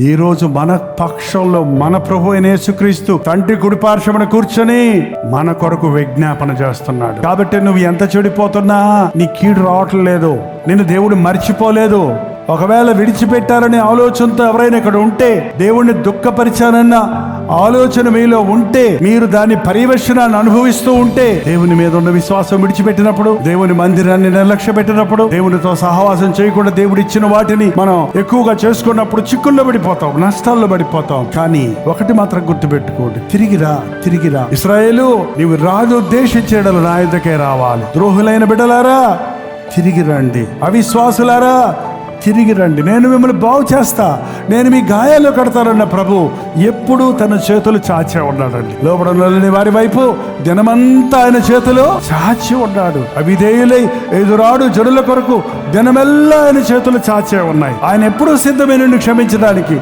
ఈ రోజు మన పక్షంలో మన ప్రభు అయిన యేసుక్రీస్తు తండ్రి కుడిపార్శ్వమున కూర్చొని మన కొరకు విజ్ఞాపన చేస్తున్నాడు. కాబట్టి నువ్వు ఎంత చెడిపోతున్నా నీ కీడు రావట్లేదు, నిన్ను దేవుడు మర్చిపోలేదు. ఒకవేళ విడిచిపెట్టాలనే ఆలోచనతో ఎవరైనా ఇక్కడ ఉంటే, దేవుణ్ణి దుఃఖపరిచానన్న ఆలోచన మీలో ఉంటే, మీరు దాని పర్యవేక్షణాన్ని అనుభవిస్తూ ఉంటే, దేవుని మీద ఉన్న విశ్వాసం విడిచిపెట్టినప్పుడు, దేవుని మందిరాన్ని నిర్లక్ష్య పెట్టినప్పుడు, దేవునితో సహవాసం చేయకుండా దేవుడు ఇచ్చిన వాటిని మనం ఎక్కువగా చేసుకున్నప్పుడు చిక్కుల్లో పడిపోతాం, నష్టాల్లో పడిపోతాం. కానీ ఒకటి మాత్రం గుర్తుపెట్టుకోండి, తిరిగిరా ఇశ్రాయేలు, నీవు రాజు ఉద్దేశించేడలు నా యొద్దకే రావాలి. ద్రోహులైన బిడ్డలారా తిరిగి రండి, అవిశ్వాసులారా తిరిగి రండి, నేను మిమ్మల్ని బాగు చేస్తా, నేను మీ గాయాలు కడతానన్న ప్రభు ఎప్పుడూ తన చేతులు చాచే ఉన్నాడండి. లోపల వారి వైపు దినమంతా ఆయన చేతులు చాచి ఉన్నాడు. అవిధేయులై ఎదురాడు జనుల కొరకు దినమెల్లా ఆయన చేతులు చాచే ఉన్నాయి. ఆయన ఎప్పుడూ సిద్ధమే నిన్ను క్షమించడానికి.